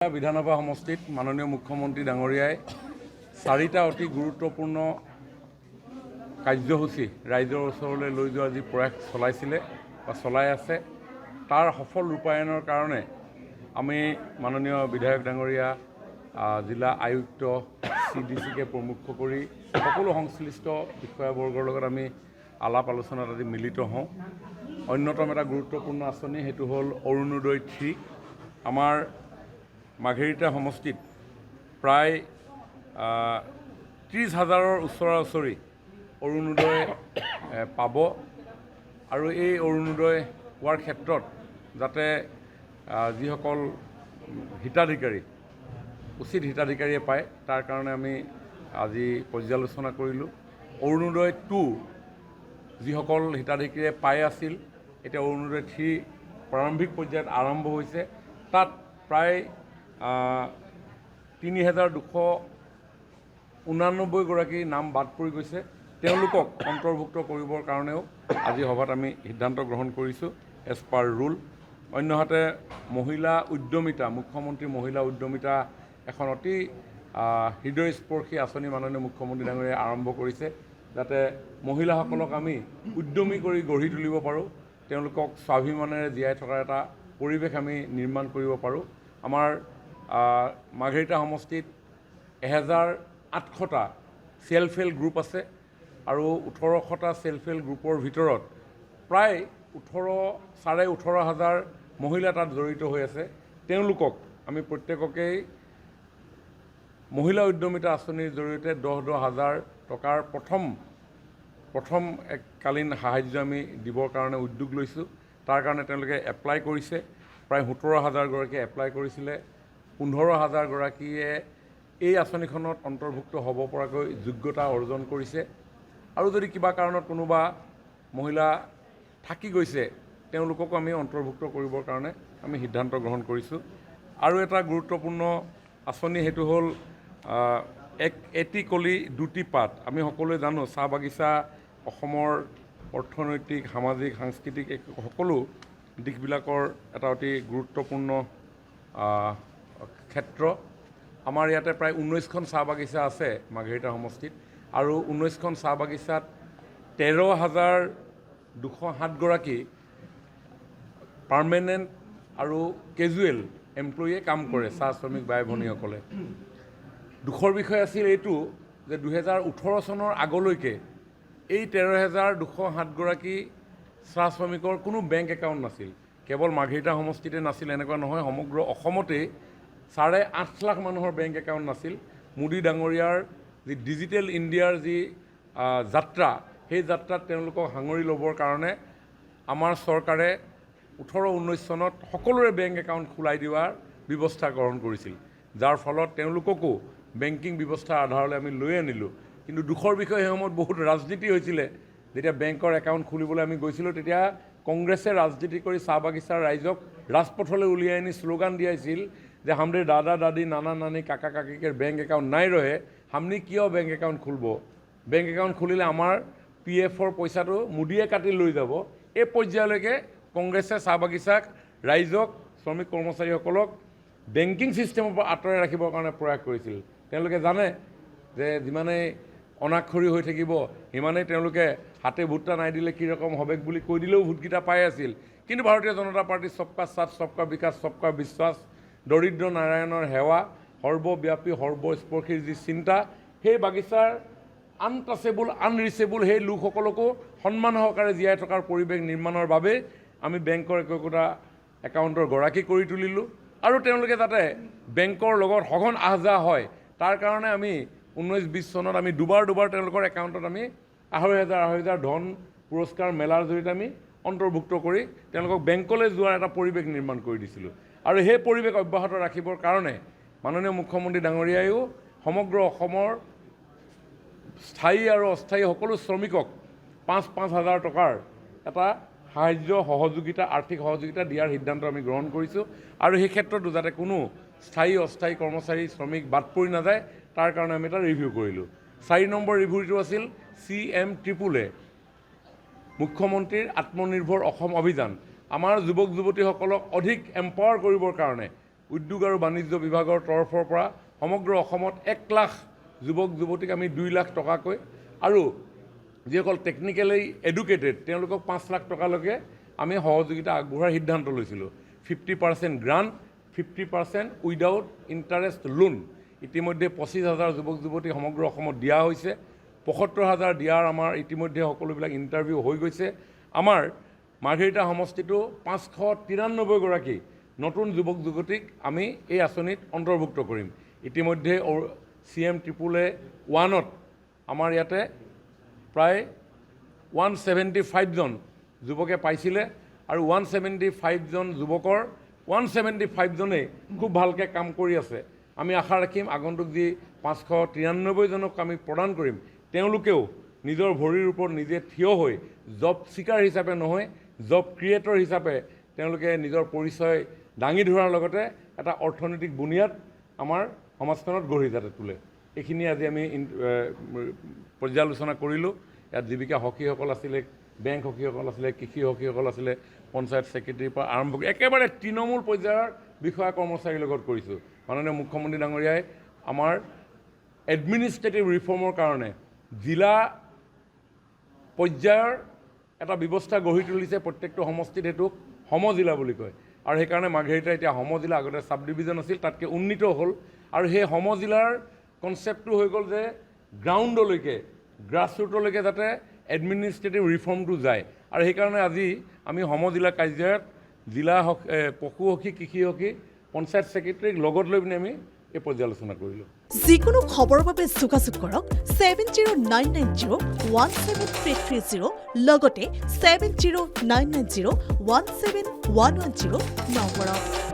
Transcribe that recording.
বিধানসভা সমষ্টিত মাননীয় মুখ্যমন্ত্ৰী ডাঙৰীয়াই চাৰিটা অতি গুৰুত্বপূৰ্ণ কাৰ্যসূচী ৰাইজৰ ওচৰলৈ লৈ যোৱাৰ যি প্ৰয়াস চলাইছিলে বা চলাই আছে তাৰ সফল ৰূপায়ণৰ কাৰণে আমি মাননীয় বিধায়ক ডাঙৰীয়া জিলা আয়ুক্ত CDCকে প্ৰমুখ কৰি সকলো সংশ্লিষ্ট বিষয়াবৰ্গৰ লগত আমি আলাপ আলোচনাত আজি মিলিত হওঁ। অন্যতম এটা গুৰুত্বপূৰ্ণ আঁচনি সেইটো হ'ল অৰুণোদয় 3। আমাৰ মাঘেৰিটা সমষ্টিত প্ৰায় 30,000-ৰ ওচৰা-ওচৰি অৰুণোদয় পাব আৰু এই অৰুণোদয় পোৱাৰ ক্ষেত্ৰত যাতে যিসকল হিতাধিকাৰী উচিত হিতাধিকাৰীয়ে পায় তাৰ কাৰণে আমি আজি পৰ্যালোচনা কৰিলোঁ। অৰুণোদয় 2 যিসকল হিতাধিকাৰীয়ে পাই আছিল এতিয়া অৰুণোদয় 3 প্ৰাৰম্ভিক পৰ্যায়ত আৰম্ভ হৈছে। তাত প্ৰায় 3,289 গৰাকী নাম বাদ পৰি গৈছে। তেওঁলোকক অন্তৰ্ভুক্ত কৰিবৰ কাৰণেও আজি সভাত আমি সিদ্ধান্ত গ্ৰহণ কৰিছোঁ এজ পাৰ ৰুল। অন্যহাতে মহিলা উদ্যমিতা মুখ্যমন্ত্ৰী মহিলা উদ্যমিতা এখন অতি হৃদয়স্পৰ্শী আঁচনি মাননীয় মুখ্যমন্ত্ৰী ডাঙৰীয়াই আৰম্ভ কৰিছে যাতে মহিলাসকলক আমি উদ্যমী কৰি গঢ়ি তুলিব পাৰোঁ, তেওঁলোকক স্বাভিমানেৰে জীয়াই থকাৰ এটা পৰিৱেশ আমি নিৰ্মাণ কৰিব পাৰোঁ। আমাৰ মাঘেৰিটা সমষ্টিত 1,800টা সেল্ফ হেল্প গ্ৰুপ আছে আৰু 1,800টা সেল্ফ হেল্প গ্ৰুপৰ ভিতৰত প্ৰায় 18,500 মহিলা তাত জড়িত হৈ আছে। তেওঁলোকক আমি প্ৰত্যেককেই মহিলা উদ্যমিতা আঁচনিৰ জৰিয়তে 10,000 টকাৰ প্ৰথম এককালীন সাহায্য আমি দিবৰ কাৰণে উদ্যোগ লৈছোঁ। তাৰ কাৰণে তেওঁলোকে এপ্লাই কৰিছে। প্ৰায় 17,000 গৰাকীয়ে এপ্লাই কৰিছিলে। 15,000 গৰাকীয়ে এই আঁচনিখনত অন্তৰ্ভুক্ত হ'ব পৰাকৈ যোগ্যতা অৰ্জন কৰিছে। আৰু যদি কিবা কাৰণত কোনোবা মহিলা থাকি গৈছে তেওঁলোককো আমি অন্তৰ্ভুক্ত কৰিবৰ কাৰণে আমি সিদ্ধান্ত গ্ৰহণ কৰিছোঁ। আৰু এটা গুৰুত্বপূৰ্ণ আঁচনি সেইটো হ'ল এটি কলি দুটি পাত। আমি সকলোৱে জানো চাহ বাগিচা অসমৰ অৰ্থনৈতিক সামাজিক সাংস্কৃতিক সকলো দিশবিলাকৰ এটা অতি গুৰুত্বপূৰ্ণ ক্ষেত্ৰ। আমাৰ ইয়াতে প্ৰায় 19খন চাহ বাগিচা আছে মাঘেৰিটা সমষ্টিত আৰু 19খন চাহ বাগিচাত 13,207 গৰাকী পাৰ্মানেণ্ট আৰু কেজুৱেল এমপ্লয়ীয়ে কাম কৰে চাহ শ্ৰমিক বাই ভনীসকলে। দুখৰ বিষয় আছিল এইটো যে 2018 চনৰ আগলৈকে এই 13,207 গৰাকী চাহ শ্ৰমিকৰ কোনো বেংক একাউণ্ট নাছিল। কেৱল মাঘেৰিটা সমষ্টিতে নাছিল এনেকুৱা নহয়, সমগ্ৰ অসমতেই 8.5 লাখ মানুহৰ বেংক একাউণ্ট নাছিল। মোদী ডাঙৰীয়াৰ যি ডিজিটেল ইণ্ডিয়াৰ যি যাত্ৰা সেই যাত্ৰাত তেওঁলোকক সাঙুৰি ল'বৰ কাৰণে আমাৰ চৰকাৰে 18-19 চনত সকলোৰে বেংক একাউণ্ট খোলাই দিয়াৰ ব্যৱস্থা গ্ৰহণ কৰিছিল, যাৰ ফলত তেওঁলোককো বেংকিং ব্যৱস্থাৰ আধাৰলৈ আমি লৈ আনিলোঁ। কিন্তু দুখৰ বিষয়ে সেই সময়ত বহুত ৰাজনীতি হৈছিলে। যেতিয়া বেংকৰ একাউণ্ট খুলিবলৈ আমি গৈছিলোঁ তেতিয়া কংগ্ৰেছে ৰাজনীতি কৰি চাহ বাগিচাৰ ৰাইজক ৰাজপথলৈ উলিয়াই আনি শ্লোগান দিয়াইছিল যে হামৰে দাদা দাদি নানা নানি কাকা কাকিকেৰ বেংক একাউণ্ট নাই ৰহে, হামনি কিয় বেংক একাউণ্ট খুলিব? বেংক একাউণ্ট খুলিলে আমাৰ PFৰ পইচাটো মোদীয়ে কাটি লৈ যাব। এই পৰ্যায়লৈকে কংগ্ৰেছে চাহ বাগিচাক ৰাইজক শ্ৰমিক কৰ্মচাৰীসকলক বেংকিং ছিষ্টেমৰ পৰা আঁতৰাই ৰাখিবৰ কাৰণে প্ৰয়াস কৰিছিল। তেওঁলোকে জানে যে যিমানেই অনাক্ষৰী হৈ থাকিব সিমানেই তেওঁলোকে হাতে ভোটটা নাই দিলে কি ৰকম হবে বুলি কৈ দিলেও ভোটকেইটা পাই আছিল। কিন্তু ভাৰতীয় জনতা পাৰ্টি সবকা সাথ সবকা বিকাশ সবকা বিশ্বাস, দৰিদ্ৰ নাৰায়ণৰ সেৱা, সৰ্বব্যাপী সৰ্বস্পৰ্শীৰ যি চিন্তা, সেই বাগিচাৰ আনটাচেবল আনৰিচেবল সেই লোকসকলকো সন্মান সহকাৰে জীয়াই থকাৰ পৰিৱেশ নিৰ্মাণৰ বাবে আমি বেংকৰ একোটা একাউণ্টৰ গৰাকী কৰি তুলিলোঁ। আৰু তেওঁলোকে যাতে বেংকৰ লগত সঘন আহ যাহ হয় তাৰ কাৰণে আমি 19-20 চনত আমি দুবাৰ তেওঁলোকৰ একাউণ্টত আমি 2,500 ধন পুৰস্কাৰ মেলাৰ জৰিয়তে আমি অন্তৰ্ভুক্ত কৰি তেওঁলোকক বেংকলৈ যোৱাৰ এটা পৰিৱেশ নিৰ্মাণ কৰি দিছিলোঁ। আৰু সেই পৰিৱেশ অব্যাহত ৰাখিবৰ কাৰণে মাননীয় মুখ্যমন্ত্ৰী ডাঙৰীয়াইও সমগ্ৰ অসমৰ স্থায়ী আৰু অস্থায়ী সকলো শ্ৰমিকক 5,000 টকাৰ এটা সাহায্য সহযোগিতা আৰ্থিক সহযোগিতা দিয়াৰ সিদ্ধান্ত আমি গ্ৰহণ কৰিছোঁ। আৰু সেই ক্ষেত্ৰতো যাতে কোনো স্থায়ী অস্থায়ী কৰ্মচাৰী শ্ৰমিক বাদ পৰি নাযায় তাৰ কাৰণে আমি এটা ৰিভিউ কৰিলোঁ। 4 নম্বৰ ৰিভিউটো আছিল CMAAA মুখ্যমন্ত্ৰীৰ আত্মনিৰ্ভৰ অসম অভিযান। আমাৰ যুৱক যুৱতীসকলক অধিক এম্পাৱাৰ কৰিবৰ কাৰণে উদ্যোগ আৰু বাণিজ্য বিভাগৰ তৰফৰ পৰা সমগ্ৰ অসমত 1 লাখ যুৱক যুৱতীক আমি 2 লাখ টকাকৈ আৰু যিসকল টেকনিকেলি এডুকেটেড তেওঁলোকক 5 লাখ টকালৈকে আমি সহযোগিতা আগবঢ়াৰ সিদ্ধান্ত লৈছিলোঁ 50% গ্ৰাণ্ট 50% উইদাউট ইণ্টাৰেষ্ট লোন ইতিমধ্যে 25,000 যুৱক যুৱতী সমগ্ৰ অসমত দিয়া হৈছে 75,000 দিয়াৰ আমাৰ ইতিমধ্যে সকলোবিলাক ইণ্টাৰভিউ হৈ গৈছে আমাৰ মাৰ্ঘেৰিটা সমষ্টিটো 593 গৰাকী নতুন যুৱক যুৱতীক আমি এই আঁচনিত অন্তৰ্ভুক্ত কৰিম ইতিমধ্যে CM AAA1ত আমাৰ ইয়াতে প্ৰায় 175 জন যুৱকে পাইছিলে আৰু 175 জন যুৱকৰ 175 জনে খুব ভালকৈ কাম কৰি আছে আমি আশা ৰাখিম আগন্তুক যি 593 জনক আমি প্ৰদান কৰিম তেওঁলোকেও নিজৰ ভৰিৰ ওপৰত নিজে থিয় হৈ জব সিকাৰ হিচাপে নহয় জব ক্ৰিয়েটৰ হিচাপে তেওঁলোকে নিজৰ পৰিচয় দাঙি ধৰাৰ লগতে এটা অৰ্থনৈতিক বুনিয়াদ আমাৰ সমাজখনত গঢ়ি যাতে তোলে এইখিনি আজি আমি পৰ্যালোচনা কৰিলোঁ ইয়াত জীৱিকা সখীসকল আছিলে বেংক সখীসকল আছিলে কৃষি সখীসকল আছিলে পঞ্চায়ত ছেক্ৰেটাৰীৰ পৰা আৰম্ভ কৰি একেবাৰে তৃণমূল পৰ্যায়ৰ বিষয়া কৰ্মচাৰীৰ লগত কৰিছোঁ মাননীয় মুখ্যমন্ত্ৰী ডাঙৰীয়াই আমাৰ এডমিনিষ্ট্ৰেটিভ ৰিফৰ্মৰ কাৰণে জিলা পৰ্যায়ৰ এটা ব্যৱস্থা গঢ়ি তুলিছে প্ৰত্যেকটো সমষ্টিত এইটোক সমজিলা বুলি কয় আৰু সেইকাৰণে মাৰ্ঘেৰিটা এতিয়া সমজিলা আগতে সাব ডিভিজন আছিল তাতকৈ উন্নীত হ'ল আৰু সেই সমজিলাৰ কনচেপ্টটো হৈ গ'ল যে গ্ৰাউণ্ডলৈকে গ্ৰাছৰুটলৈকে যাতে এডমিনিষ্ট্ৰেটিভ ৰিফৰ্মটো যায় আৰু সেইকাৰণে আজি আমি সমজিলা কাৰ্যালয়ত জিলা পশু সখী কৃষি সখী পঞ্চায়ত ছেক্ৰেটাৰীক লগত লৈ পিনে আমি এই পৰ্যালোচনা কৰিলোঁ যিকোনো খবৰৰ বাবে যোগাযোগ কৰক 7099017330 লগতে 7099017110 নম্বৰত